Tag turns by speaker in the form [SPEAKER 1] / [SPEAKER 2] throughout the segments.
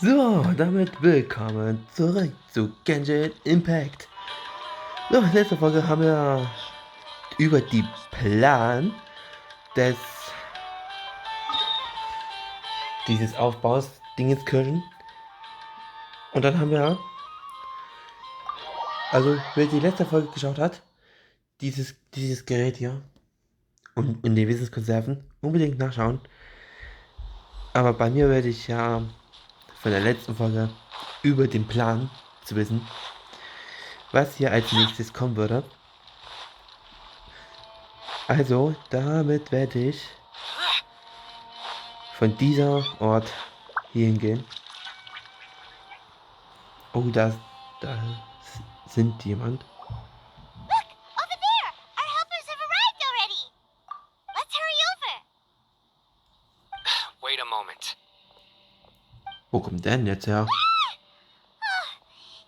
[SPEAKER 1] So, damit willkommen zurück zu Genshin Impact. So, letzte Folge haben wir über die Plan dieses Aufbaus Dingenskirchen. Und dann haben wir, also wer die letzte Folge geschaut hat, dieses Gerät hier und in den Wissenskonserven unbedingt nachschauen. Aber bei mir werde ich ja von der letzten Folge über den Plan zu wissen, was hier als nächstes kommen würde. Also, damit werde ich von dieser Ort hier hingehen. Oh, da sind jemand.
[SPEAKER 2] Look, over there! Our helpers have arrived already! Let's hurry over!
[SPEAKER 3] Wait a moment.
[SPEAKER 1] Wo kommt der denn jetzt her?
[SPEAKER 2] Oh,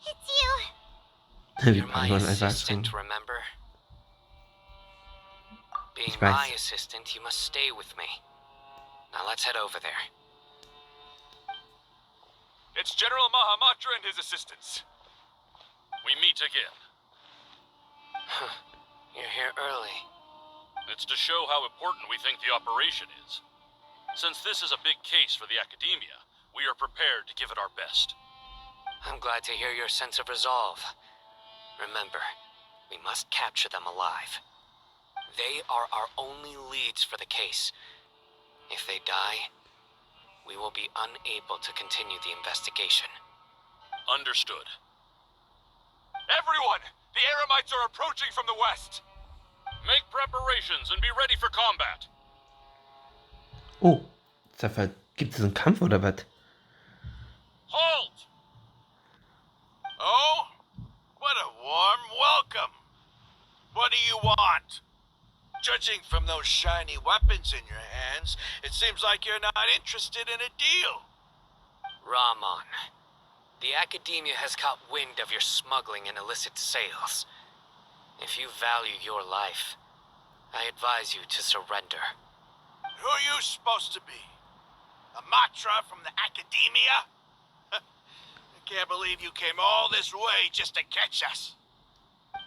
[SPEAKER 2] it's you.
[SPEAKER 1] Wir
[SPEAKER 3] You're my
[SPEAKER 1] brauchen einfach
[SPEAKER 3] assistant,
[SPEAKER 1] schon.
[SPEAKER 3] remember? Being
[SPEAKER 1] Ich weiß.
[SPEAKER 3] my assistant, you must stay with me. Now let's head over there.
[SPEAKER 4] It's General Mahamatra and his assistants. We meet again.
[SPEAKER 3] You're here early.
[SPEAKER 4] It's to show how important we think the operation is. Since this is a big case for the Academia, we are prepared to give it our best.
[SPEAKER 3] I'm glad to hear your sense of resolve. Remember, we must capture them alive. They are our only leads for the case. If they die, we will be unable to continue the investigation.
[SPEAKER 4] Understood. Everyone! The Eremites are approaching from the west! Make preparations and be ready for combat.
[SPEAKER 1] Oh, gibt es einen Kampf oder was?
[SPEAKER 4] Halt!
[SPEAKER 5] Oh? What a warm welcome. What do you want? Judging from those shiny weapons in your hands, it seems like you're not interested in a deal.
[SPEAKER 3] Rahman, the Academia has caught wind of your smuggling and illicit sales. If you value your life, I advise you to surrender.
[SPEAKER 5] Who are you supposed to be? A Matra from the Academia? I can't believe you came all this way just to catch us.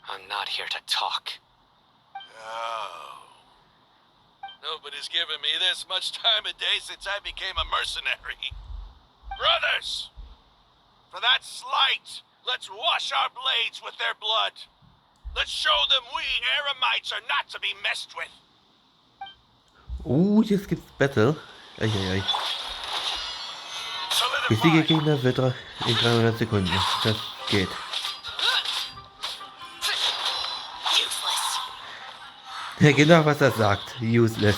[SPEAKER 3] I'm not here to talk.
[SPEAKER 5] Oh. Nobody's given me this much time of day since I became a mercenary. Brothers! For that slight, let's wash our blades with their blood. Let's show them we Eremites are not to be messed with.
[SPEAKER 1] Jetzt gibt's Battle. Eieiei. Besiege Gegner wird in 300 Sekunden. Das geht.
[SPEAKER 2] Useless.
[SPEAKER 1] Ja, genau was er sagt. Useless.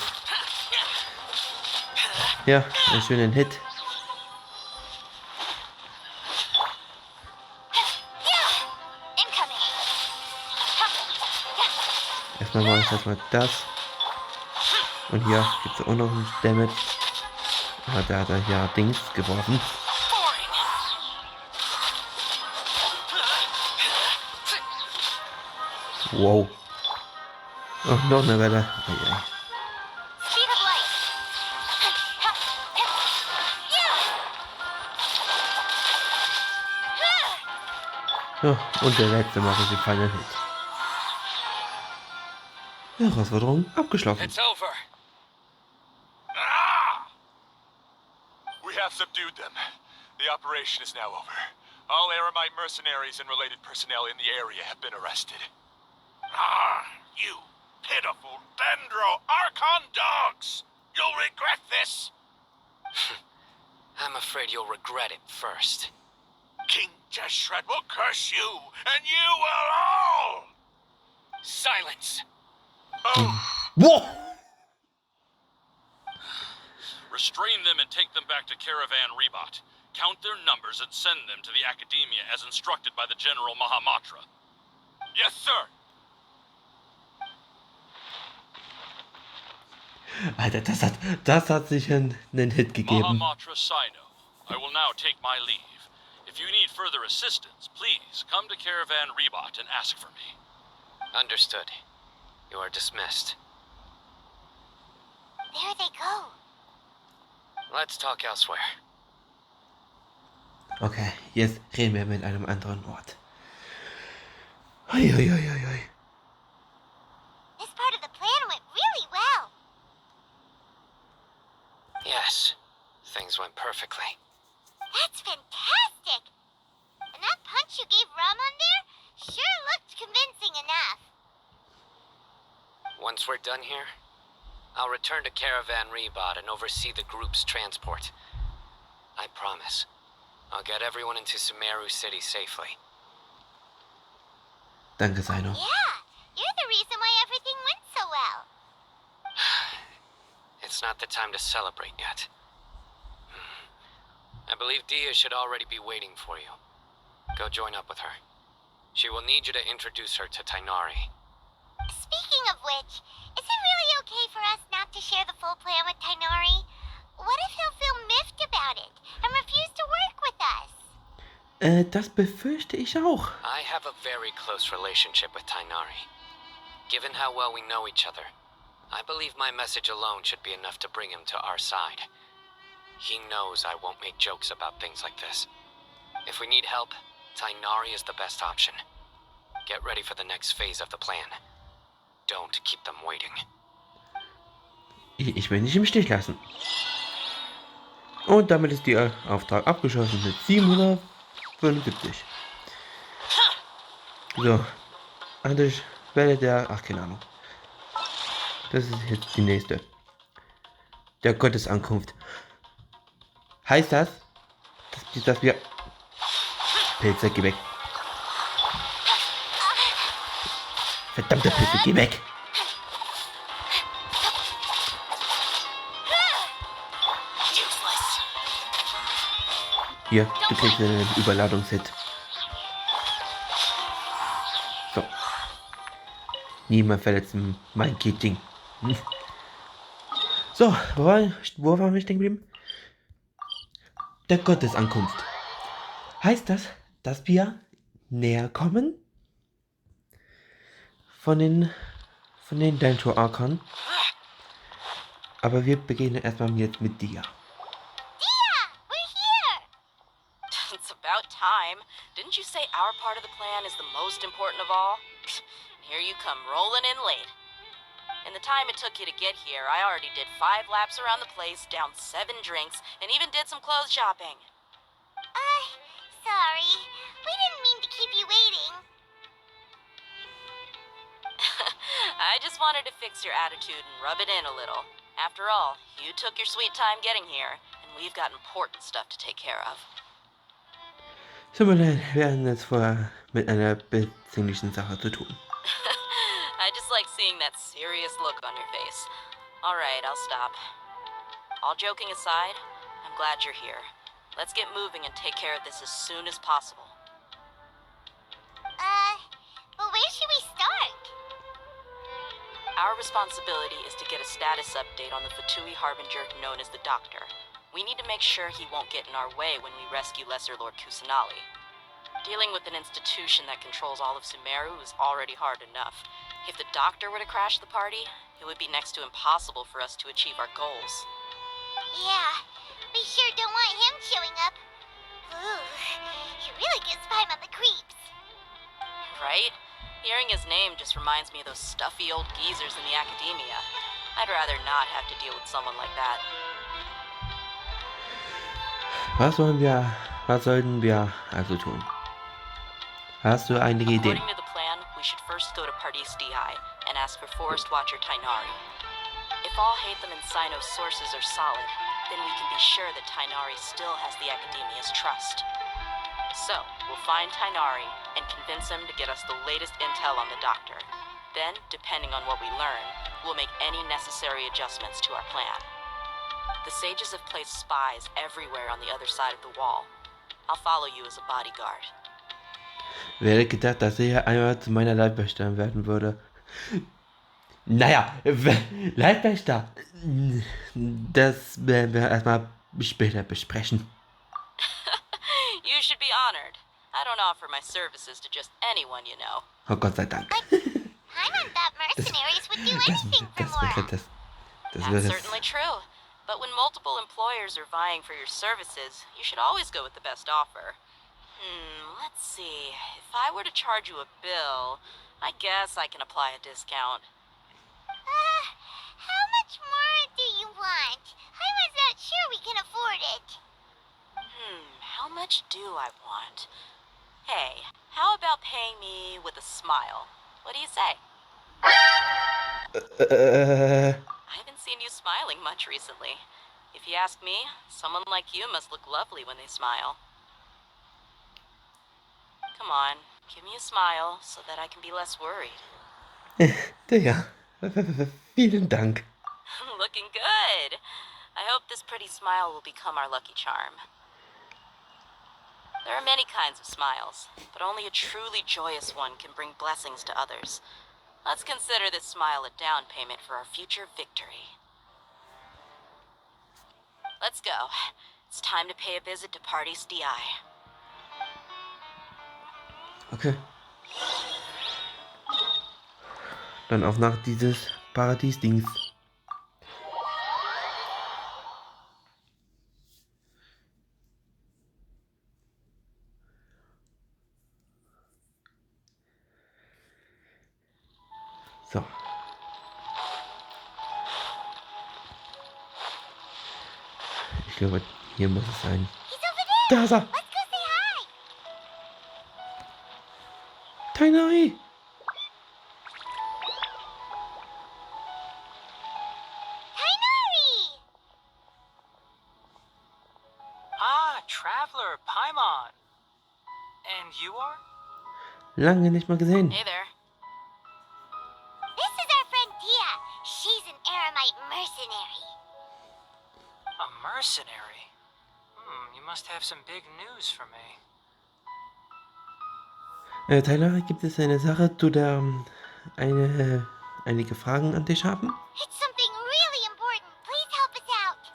[SPEAKER 1] Ja, einen schönen Hit.
[SPEAKER 2] Incoming.
[SPEAKER 1] Erstmal mache ich das mal das. Und hier gibt es auch noch einen Damage. Aber da hat er ja Dings geworfen. Wow. Oh, noch eine Welle. Eieiei.
[SPEAKER 2] Speed of light.
[SPEAKER 1] Ja, und der letzte macht den Final Hit. Herausforderung abgeschlossen.
[SPEAKER 3] It's over.
[SPEAKER 4] Ah! We have subdued them. The operation is now over. All Eremite mercenaries and related personnel in the area have been arrested.
[SPEAKER 5] Ah, you pitiful Dendro Archon dogs! You'll regret this!
[SPEAKER 3] I'm afraid you'll regret it first.
[SPEAKER 5] King Jeshred will curse you, and you will all!
[SPEAKER 3] Silence!
[SPEAKER 5] Oh,
[SPEAKER 1] Whoa!
[SPEAKER 4] Restrain them and take them back to Caravan Rebot. Count their numbers and send them to the Academia as instructed by the General Mahamatra. Yes, sir!
[SPEAKER 1] Alter, das hat sich einen Hit gegeben.
[SPEAKER 4] Mahamatra Cyno, I will now take my leave. If you need further assistance, please come to Caravan Rebot and ask for me.
[SPEAKER 3] Understood. You are dismissed.
[SPEAKER 2] There they go.
[SPEAKER 3] Let's talk elsewhere.
[SPEAKER 1] Okay, jetzt reden wir mit einem anderen Ort. Hoi, hoi, hoi, hoi, hoi.
[SPEAKER 2] This part of the plan went really well.
[SPEAKER 3] Yes, things went perfectly.
[SPEAKER 2] That's fantastic! And that punch you gave Ramon there sure looked convincing enough.
[SPEAKER 3] Once we're done here, I'll return to Caravan Rebot and oversee the group's transport. I promise. I'll get everyone into Sumeru City safely.
[SPEAKER 1] Danke, Cyno.
[SPEAKER 2] Yeah, you're the reason why everything went so well.
[SPEAKER 3] It's not the time to celebrate yet. I believe Dehya should already be waiting for you. Go join up with her. She will need you to introduce her to Tighnari.
[SPEAKER 2] Speaking of which, is it really okay for us not to share the full plan with Tighnari? What if he'll feel miffed about it and refuse to work with us?
[SPEAKER 1] Das befürchte ich auch.
[SPEAKER 3] I have a very close relationship with Tighnari. Given how well we know each other, I believe my message alone should be enough to bring him to our side. He knows I won't make jokes about things like this. If we need help, Tighnari is the best option. Get ready for the next phase of the plan. Don't keep them waiting.
[SPEAKER 1] Ich will nicht im Stich lassen. Und damit ist der Auftrag abgeschlossen mit 775. So. An der Schwelle der... Ach, keine Ahnung. Das ist jetzt die nächste. Der Gottesankunft. Heißt das, dass wir... Pilze, geh weg. Verdammte Pilze, geh weg. Hier, du kriegst einen Überladungshit. So. Niemand verletzt mein Kitting. So, wo waren wir stehen geblieben? Der Gottesankunft. Heißt das, dass wir näher kommen? Von den Dentro-Arkern. Aber wir beginnen erstmal jetzt mit Dehya.
[SPEAKER 2] Dehya, we're here!
[SPEAKER 6] It's about time. Didn't you say our part of the plan is the most important of all? Here you come rolling in late. In the time it took you to get here, I already did 5 laps around the place, downed 7 drinks, and even did some clothes shopping.
[SPEAKER 2] Sorry. We didn't mean to keep you waiting.
[SPEAKER 6] I just wanted to fix your attitude and rub it in a little. After all, you took your sweet time getting here, and we've got important stuff to take care of.
[SPEAKER 1] So, wir werden jetzt vorher mit einer bezüglichen Sache zu tun.
[SPEAKER 6] I just like seeing that serious look on your face. Alright, I'll stop. All joking aside, I'm glad you're here. Let's get moving and take care of this as soon as possible.
[SPEAKER 2] But where should we start?
[SPEAKER 6] Our responsibility is to get a status update on the Fatui Harbinger known as the Doctor. We need to make sure he won't get in our way when we rescue Lesser Lord Kusanali. Dealing with an institution that controls all of Sumeru is already hard enough. If the Doctor were to crash the party, it would be next to impossible for us to achieve our goals.
[SPEAKER 2] Yeah, we sure don't want him showing up. Ooh, he really gives Paimon the creeps.
[SPEAKER 6] Right? Hearing his name just reminds me of those stuffy old geezers in the academia. I'd rather not have to deal with someone like that.
[SPEAKER 1] Was sollten wir also tun? Hast du einige Ideen?
[SPEAKER 6] According to the plan, we should first go to Paradis Dehya and ask for Forest Watcher Tighnari. If all Hafen and Cyno's sources are solid, then we can be sure that Tighnari still has the Academia's trust. So, we'll find Tighnari and convince him to get us the latest intel on the Doctor. Then, depending on what we learn, we'll make any necessary adjustments to our plan. The sages have placed spies everywhere on the other side of the wall. I'll follow you as a bodyguard.
[SPEAKER 1] Wer hätte gedacht, dass er einmal zu meiner Leibwächterin werden würde? Naja, Leibwächter. Das werden wir erstmal später besprechen.
[SPEAKER 6] You should be honored. I don't offer my services to just anyone, you know.
[SPEAKER 1] Oh Gott sei Dank.
[SPEAKER 2] Paimon thought mercenaries would do anything for Laura.
[SPEAKER 6] That's certainly true. But when multiple employers are vying for your services, you should always go with the best offer. Let's see. If I were to charge you a bill, I guess I can apply a discount.
[SPEAKER 2] How much more do you want? I was not sure we can afford it.
[SPEAKER 6] How much do I want? Hey, how about paying me with a smile? What do you say? I haven't seen you smiling much recently. If you ask me, someone like you must look lovely when they smile. Come on, give me a smile so that I can be less worried.
[SPEAKER 1] Dehya, vielen Dank.
[SPEAKER 6] Looking good. I hope this pretty smile will become our lucky charm. There are many kinds of smiles, but only a truly joyous one can bring blessings to others. Let's consider this smile a down payment for our future victory. Let's go. It's time to pay a visit to Parties DI.
[SPEAKER 1] Okay. Dann auf nach dieses Paradies-Dings. So. Ich glaube, hier muss es sein.
[SPEAKER 2] He's over there.
[SPEAKER 1] Da ist er.
[SPEAKER 2] Let's go say hi.
[SPEAKER 1] Tighnari.
[SPEAKER 2] Tighnari!
[SPEAKER 7] Ah, Traveler, Paimon. And you are?
[SPEAKER 1] Lange nicht mal gesehen.
[SPEAKER 6] Hey there.
[SPEAKER 2] This is our friend Dehya. She's an Aramite mercenary.
[SPEAKER 7] A mercenary? You must have some big news for me.
[SPEAKER 1] Tighnari, gibt es eine Sache, zu der einige Fragen an dich haben?
[SPEAKER 2] It's something really important. Please help us out.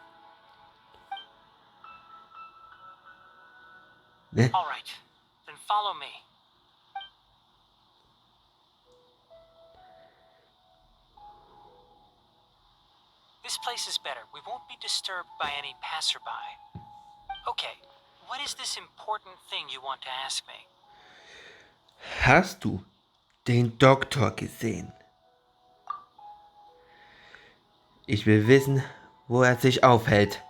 [SPEAKER 1] Ne?
[SPEAKER 7] All right, then follow me. This place is better. We won't be disturbed by any passerby. Okay, what is this important thing you want to ask me?
[SPEAKER 1] Hast du den Doktor gesehen? Ich will wissen, wo er sich aufhält.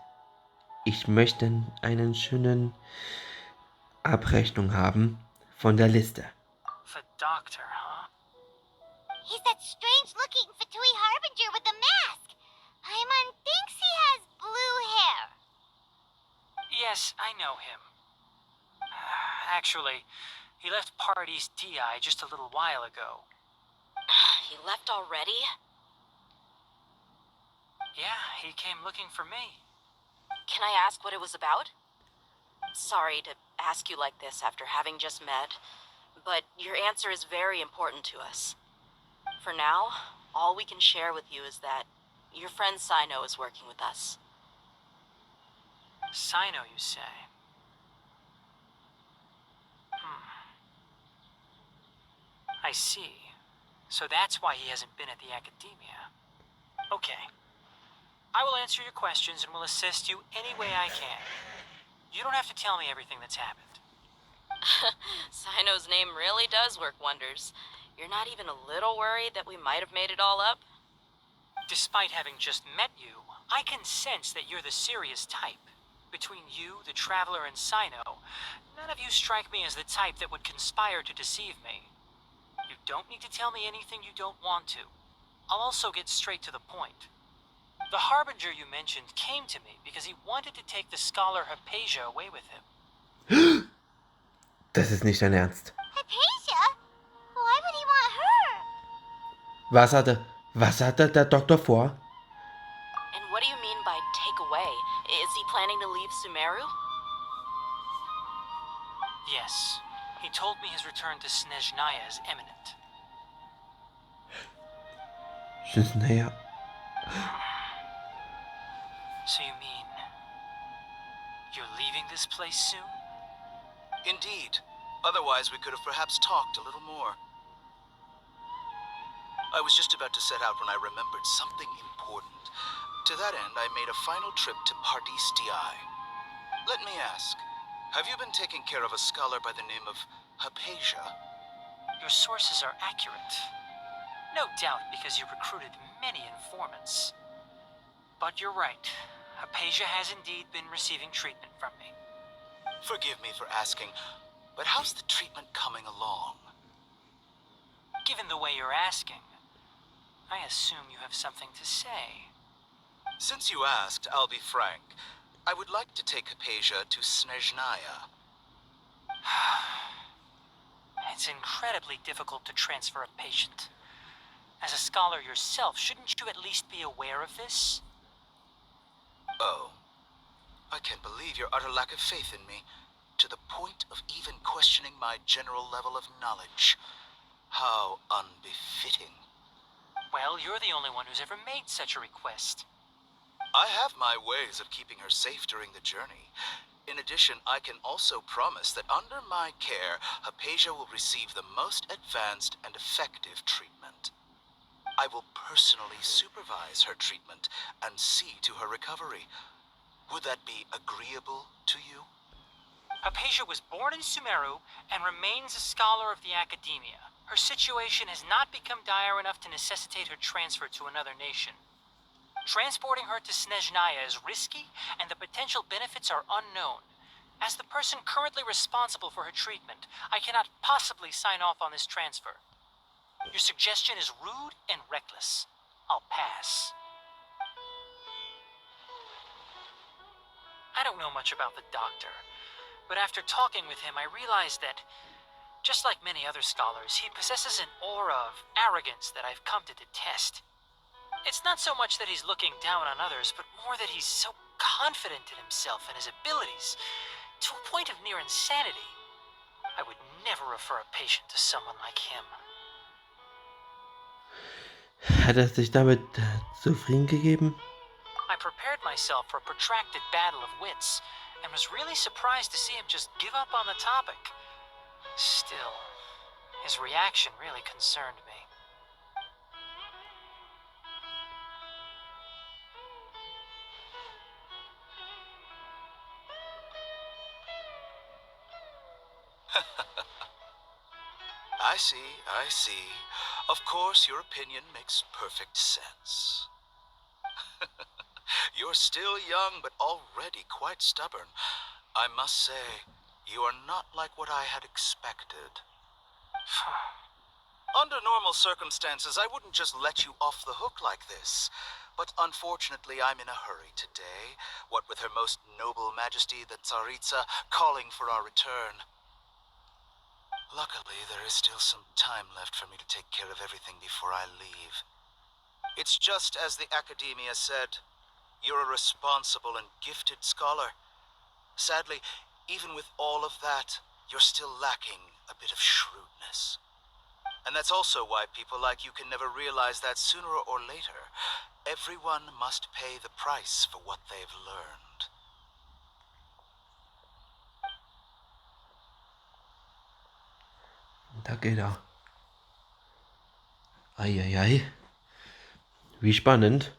[SPEAKER 1] Ich möchte einen schönen Abrechnung haben von der Liste.
[SPEAKER 7] The doctor, huh?
[SPEAKER 2] He's that strange-looking Fatui harbinger with the mask. Paimon thinks he has blue hair.
[SPEAKER 7] Yes, I know him. Actually, he left Parties DI just a little while ago.
[SPEAKER 6] He left already?
[SPEAKER 7] Yeah, he came looking for me.
[SPEAKER 6] Can I ask what it was about? Sorry to ask you like this after having just met, but your answer is very important to us. For now, all we can share with you is that your friend Cyno is working with us.
[SPEAKER 7] Cyno, you say? I see. So that's why he hasn't been at the academia. Okay. I will answer your questions and will assist you any way I can. You don't have to tell me everything that's happened.
[SPEAKER 6] Cyno's name really does work wonders. You're not even a little worried that we might have made it all up?
[SPEAKER 7] Despite having just met you, I can sense that you're the serious type. Between you, the Traveler, and Cyno, none of you strike me as the type that would conspire to deceive me. You don't need to tell me anything you don't want to. I'll also get straight to the point. The Harbinger you mentioned came to me because he wanted to take the scholar Hypatia away with him.
[SPEAKER 1] Das ist nicht dein Ernst.
[SPEAKER 2] Hypatia? Why would he want her?
[SPEAKER 1] Was hatte der Doktor vor?
[SPEAKER 6] And what do you mean by take away? Is he planning to leave Sumeru?
[SPEAKER 7] Yes. He told me his return to Snezhnaya is imminent.
[SPEAKER 1] Snezhnaya.
[SPEAKER 7] So you mean you're leaving this place soon?
[SPEAKER 5] Indeed. Otherwise, we could have perhaps talked a little more. I was just about to set out when I remembered something important.
[SPEAKER 8] To that end, I made a final trip to Paradis DI. Let me ask, have you been taking care of a scholar by the name of Hypatia?
[SPEAKER 7] Your sources are accurate. No doubt because you recruited many informants. But you're right. Hypatia has indeed been receiving treatment from me.
[SPEAKER 8] Forgive me for asking, but how's the treatment coming along?
[SPEAKER 7] Given the way you're asking, I assume you have something to say.
[SPEAKER 8] Since you asked, I'll be frank. I would like to take Hypatia to Snezhnaya.
[SPEAKER 7] It's incredibly difficult to transfer a patient. As a scholar yourself, shouldn't you at least be aware of this?
[SPEAKER 8] Oh. I can't believe your utter lack of faith in me, to the point of even questioning my general level of knowledge. How unbefitting.
[SPEAKER 7] Well, you're the only one who's ever made such a request.
[SPEAKER 8] I have my ways of keeping her safe during the journey. In addition, I can also promise that under my care, Hypatia will receive the most advanced and effective treatment. I will personally supervise her treatment and see to her recovery. Would that be agreeable to you?
[SPEAKER 7] Hypatia was born in Sumeru and remains a scholar of the Academia. Her situation has not become dire enough to necessitate her transfer to another nation. Transporting her to Snezhnaya is risky, and the potential benefits are unknown. As the person currently responsible for her treatment, I cannot possibly sign off on this transfer. Your suggestion is rude and reckless. I'll pass. I don't know much about the doctor, but after talking with him, I realized that, just like many other scholars, he possesses an aura of arrogance that I've come to detest. It's not so much that he's looking down on others, but more that he's so confident in himself and his abilities, to a point of near insanity. I would never refer a patient to someone like him.
[SPEAKER 1] Hat sich damit zufrieden gegeben?
[SPEAKER 7] I prepared myself for a protracted battle of wits, and was really surprised to see him just give up on the topic. Still, his reaction really concerned me.
[SPEAKER 8] I see. Of course, your opinion makes perfect sense. You're still young, but already quite stubborn. I must say, you are not like what I had expected. Under normal circumstances, I wouldn't just let you off the hook like this. But unfortunately, I'm in a hurry today, what with Her Most Noble Majesty the Tsaritsa calling for our return. Luckily, there is still some time left for me to take care of everything before I leave. It's just as the Academia said, you're a responsible and gifted scholar. Sadly, even with all of that, you're still lacking a bit of shrewdness. And that's also why people like you can never realize that sooner or later, everyone must pay the price for what they've learned.
[SPEAKER 1] Da geht er. Eieiei. Wie spannend.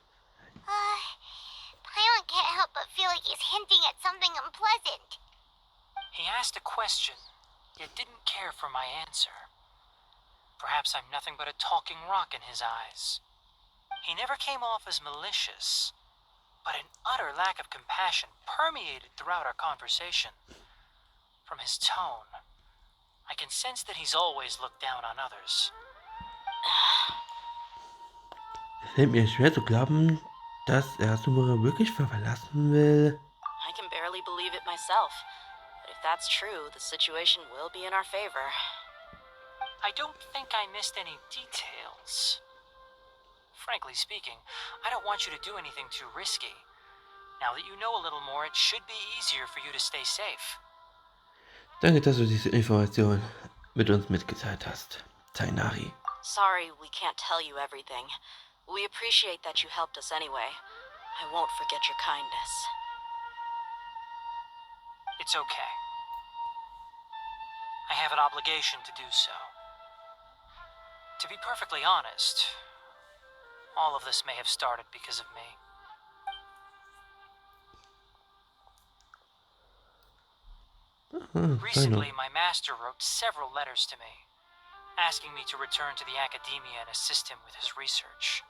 [SPEAKER 2] Paimon can't help but feel like he's hinting at something unpleasant.
[SPEAKER 7] He asked a question, yet didn't care for my answer. Perhaps I'm nothing but a talking rock in his eyes. He never came off as malicious, but an utter lack of compassion permeated throughout our conversation. From his tone, I can sense that he's always looked down on others.
[SPEAKER 1] Es fällt mir schwer zu glauben, dass er Sumeru wirklich verlassen will.
[SPEAKER 6] I can barely believe it myself. But if that's true, the situation will be in our favor.
[SPEAKER 7] I don't think I missed any details. Frankly speaking, I don't want you to do anything too risky. Now that you know a little more, it should be easier for you to stay safe.
[SPEAKER 1] Danke, dass du diese Information mit uns mitgeteilt hast, Tighnari.
[SPEAKER 6] Sorry we can't tell you everything. We appreciate that you helped us anyway. I won't forget your kindness.
[SPEAKER 7] It's okay. I have an obligation to do so. To be perfectly honest, all of this may have started because of me. Recently, my master wrote several letters to me, asking me to return to the academia and assist him with his research.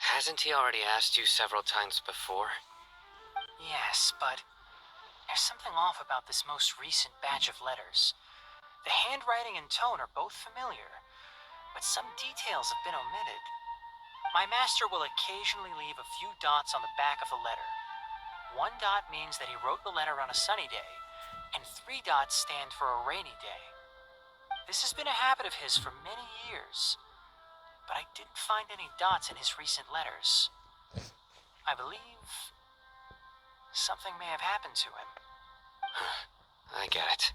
[SPEAKER 3] Hasn't he already asked you several times before?
[SPEAKER 7] Yes, but there's something off about this most recent batch of letters. The handwriting and tone are both familiar, but some details have been omitted. My master will occasionally leave a few dots on the back of the letter. 1 dot means that he wrote the letter on a sunny day, and 3 dots stand for a rainy day. This has been a habit of his for many years, but I didn't find any dots in his recent letters. I believe something may have happened to him.
[SPEAKER 3] I get it.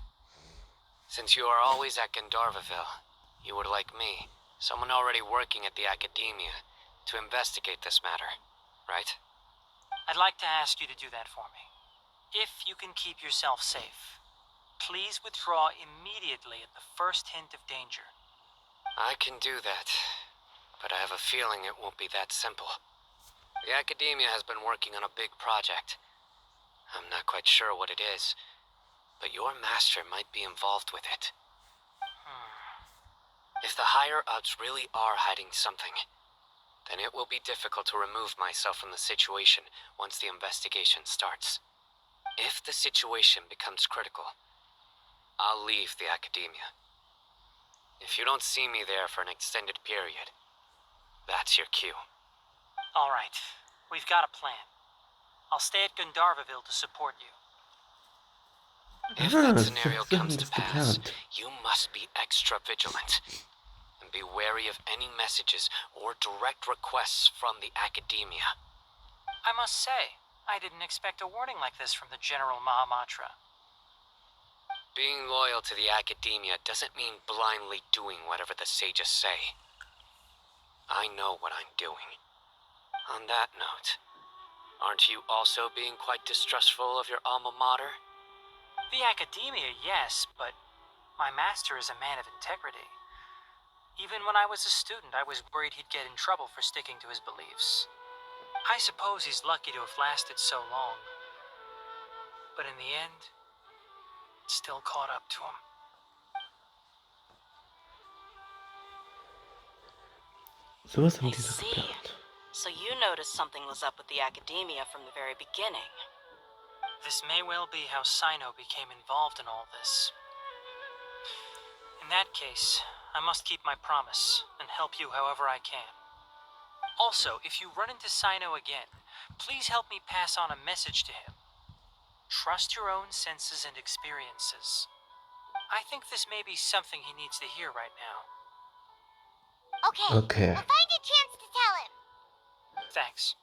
[SPEAKER 3] Since you are always at Gandharvaville, you would like me, someone already working at the academia, to investigate this matter, right?
[SPEAKER 7] I'd like to ask you to do that for me. If you can keep yourself safe, please withdraw immediately at the first hint of danger.
[SPEAKER 3] I can do that, but I have a feeling it won't be that simple. The academia has been working on a big project. I'm not quite sure what it is, but your master might be involved with it. If the higher-ups really are hiding something, then it will be difficult to remove myself from the situation once the investigation starts. If the situation becomes critical, I'll leave the academia. If you don't see me there for an extended period, that's your cue.
[SPEAKER 7] All right, we've got a plan. I'll stay at Gandharvaville to support you.
[SPEAKER 3] If that scenario comes to pass, you must be extra vigilant. And be wary of any messages or direct requests from the academia.
[SPEAKER 7] I must say, I didn't expect a warning like this from the General Mahamatra.
[SPEAKER 3] Being loyal to the academia doesn't mean blindly doing whatever the sages say. I know what I'm doing. On that note, aren't you also being quite distrustful of your alma mater?
[SPEAKER 7] The academia, yes, but my master is a man of integrity. Even when I was a student, I was worried he'd get in trouble for sticking to his beliefs. I suppose he's lucky to have lasted so long. But in the end, it still caught up to him.
[SPEAKER 1] Sowas haben
[SPEAKER 6] I
[SPEAKER 1] die so
[SPEAKER 6] see.
[SPEAKER 1] geplant.
[SPEAKER 6] So you noticed something was up with the academia from the very beginning.
[SPEAKER 7] This may well be how Cyno became involved in all this. In that case, I must keep my promise and help you however I can. Also, if you run into Cyno again, please help me pass on a message to him. Trust your own senses and experiences. I think this may be something he needs to hear right now.
[SPEAKER 2] Okay,
[SPEAKER 1] Okay,
[SPEAKER 2] we'll find a chance to tell him.
[SPEAKER 7] Thanks.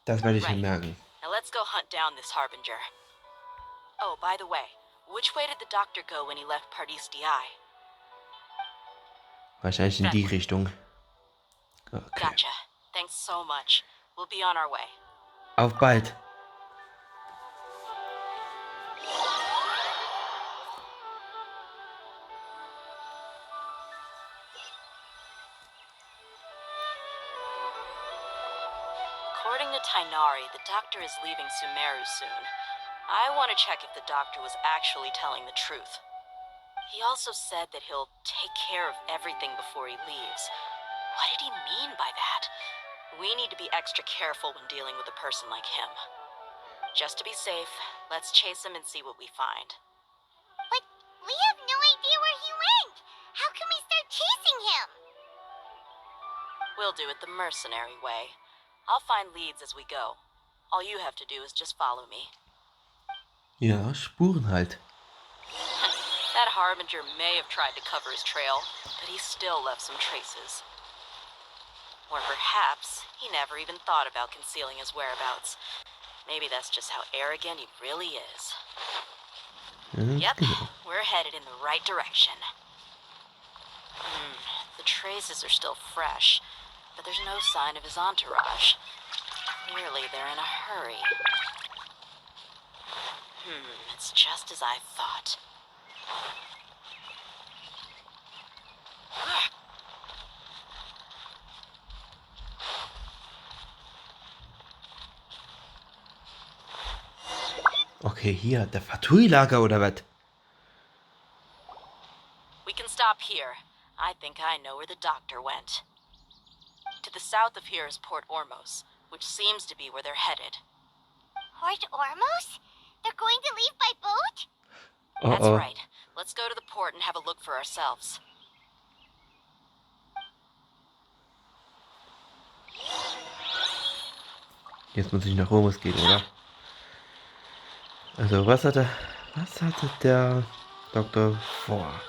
[SPEAKER 1] das werde ich mir
[SPEAKER 6] Right.
[SPEAKER 1] merken.
[SPEAKER 6] Now let's go hunt down this harbinger. Oh, by the way, which way did the doctor go when he left Paradis Dehya?
[SPEAKER 1] Wahrscheinlich in die Richtung. Okay.
[SPEAKER 6] Gotcha. Thanks so much. We'll be on our way.
[SPEAKER 1] Auf bald.
[SPEAKER 6] According to Tighnari, the doctor is leaving Sumeru soon. I want to check if the doctor was actually telling the truth. He also said that he'll take care of everything before he leaves. What did he mean by that? We need to be extra careful when dealing with a person like him. Just to be safe, let's chase him and see what we find.
[SPEAKER 2] But we have no idea where he went. How can we start chasing him?
[SPEAKER 6] We'll do it the mercenary way. I'll find leads as we go. All you have to do is just follow me.
[SPEAKER 1] Ja, Spuren halt.
[SPEAKER 6] That harbinger may have tried to cover his trail, but he still left some traces. Or perhaps he never even thought about concealing his whereabouts. Maybe that's just how arrogant he really is. Yep, we're headed in the right direction. The traces are still fresh, but there's no sign of his entourage. Clearly they're in a hurry. It's just as I thought.
[SPEAKER 1] Okay, Okay, hier, der Fatui-Lager oder was?
[SPEAKER 6] We can stop here. I think I know where the doctor went. To the south of here is Port Ormos, which seems to be where they're headed.
[SPEAKER 2] Port Ormos? They're going to leave by boat?
[SPEAKER 6] That's
[SPEAKER 1] Oh.
[SPEAKER 6] right. Let's go to the port and have a look for ourselves.
[SPEAKER 1] Jetzt muss ich nach Ormos gehen, oder? Also, was hatte der Doktor vor?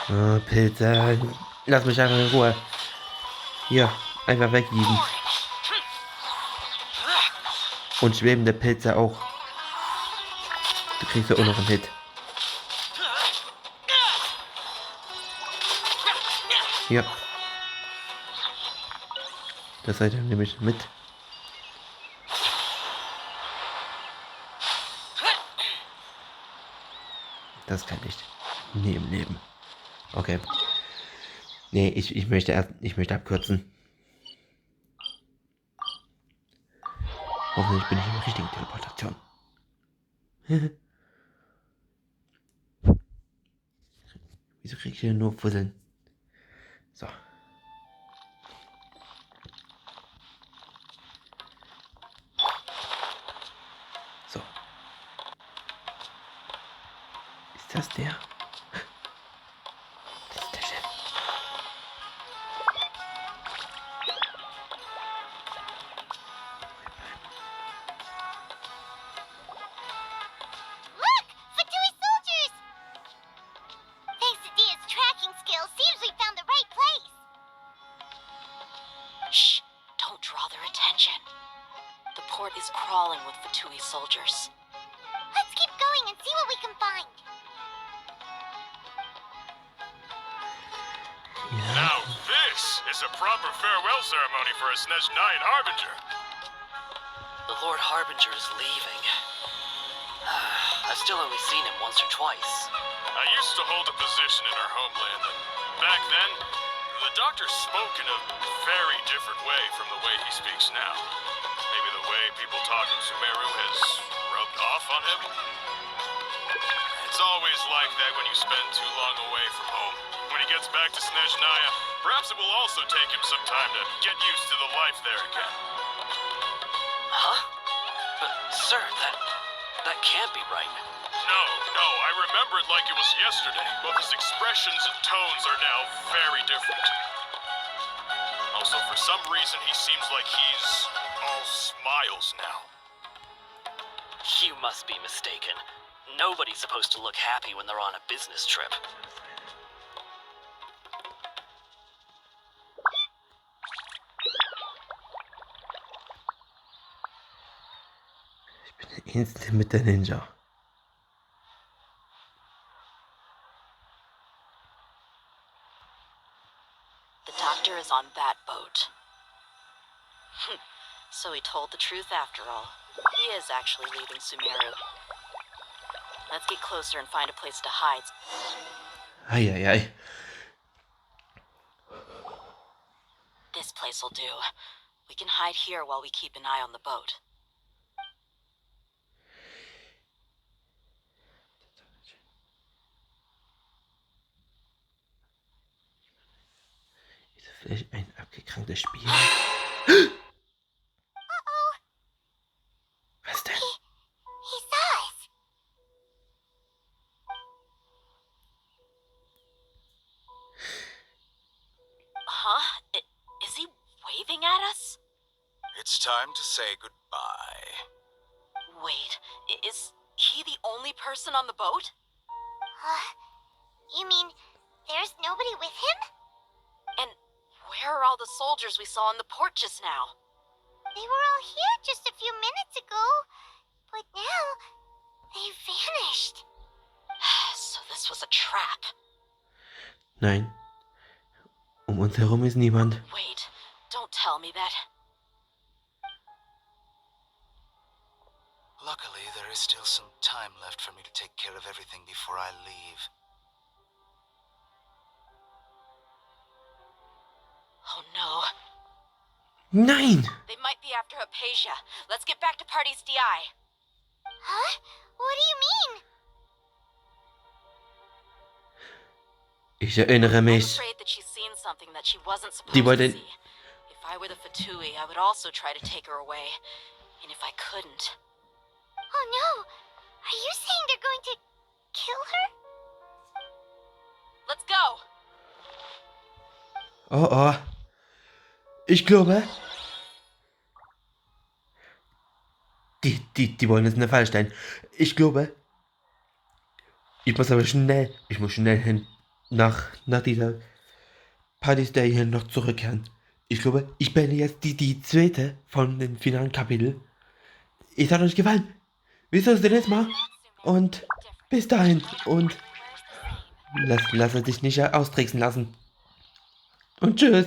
[SPEAKER 1] Ah, Pilze. Lass mich einfach in Ruhe. Hier, einfach wegliegen. Und schwebende Pilze auch. Du kriegst ja auch noch einen Hit. Hier. Das seid ihr nämlich mit. Das kann ich nie im Leben. Okay. Nee, ich möchte abkürzen. Hoffentlich bin ich in der richtigen Teleportation. Wieso kriege ich hier nur Fusseln? So. So. Ist das der? Das ist der Chef.
[SPEAKER 2] Look! Fatui soldiers! Thanks to Dehya's tracking skills, seems we found the right place.
[SPEAKER 6] Shh! Don't draw their attention. The port is crawling with Fatui soldiers.
[SPEAKER 2] Let's keep going and see what we can find.
[SPEAKER 4] Now this is a proper farewell ceremony for a Tighnari Harbinger.
[SPEAKER 3] The Lord Harbinger is leaving. I've still only seen him once or twice.
[SPEAKER 4] I used to hold a position in our homeland, and back then, the doctor spoke in a very different way from the way he speaks now. Maybe the way people talk in Sumeru has rubbed off on him. It's always like that when you spend too long away from home. When he gets back to Tighnari, perhaps it will also take him some time to get used to the life there again.
[SPEAKER 3] Huh? But, sir, that can't be right.
[SPEAKER 4] No, I remember it like it was yesterday, but his expressions and tones are now very different. Also, for some reason, he seems like he's all smiles now.
[SPEAKER 3] You must be mistaken. Nobody's supposed to look happy when they're on a business trip.
[SPEAKER 1] Ich bin der Instant mit der Ninja.
[SPEAKER 6] The doctor is on that boat. So he told the truth after all. He is actually leaving Sumeru. Let's get closer and find a place to hide.
[SPEAKER 1] Eieiei.
[SPEAKER 6] This place will do. We can hide here while we keep an eye on the boat.
[SPEAKER 1] Ist das vielleicht ein abgekranktes Spiel?
[SPEAKER 2] Uh-oh.
[SPEAKER 1] Was denn?
[SPEAKER 2] He saw us.
[SPEAKER 6] Huh? Is he waving at us?
[SPEAKER 8] It's time to say goodbye.
[SPEAKER 6] Wait, is he the only person on the boat?
[SPEAKER 2] You mean there's nobody with him?
[SPEAKER 6] And where are all the soldiers we saw in the port just now?
[SPEAKER 2] They were all here just a few minutes ago, but now they've vanished.
[SPEAKER 6] So this was a trap.
[SPEAKER 1] Nein. Um uns herum ist niemand.
[SPEAKER 6] Wait, don't tell me that.
[SPEAKER 8] Luckily, there is still some time left for me to take care of everything before I leave.
[SPEAKER 6] Oh no.
[SPEAKER 1] Nein!
[SPEAKER 6] They might be after Hypatia. Let's get back to Party's DI.
[SPEAKER 2] Huh? What do you mean?
[SPEAKER 1] Ich erinnere
[SPEAKER 6] I'm
[SPEAKER 1] mich.
[SPEAKER 6] afraid that she's seen something that she wasn't supposed
[SPEAKER 1] Die
[SPEAKER 6] to
[SPEAKER 1] wollte...
[SPEAKER 6] see. If I were the Fatui, I would also try to take her away. And if I couldn't...
[SPEAKER 2] Oh no! Are you saying they're going to kill her?
[SPEAKER 6] Let's go!
[SPEAKER 1] Oh, oh. Ich glaube... Die wollen jetzt eine Falle stellen. Ich glaube... Ich muss schnell hin. Nach dieser Party Day hier noch zurückkehren. Ich glaube, ich beende jetzt die zweite von den finalen Kapitel. Es hat euch gefallen. Wir sehen uns das nächste Mal. Und bis dahin. Und lass es dich nicht austricksen lassen. Und tschüss.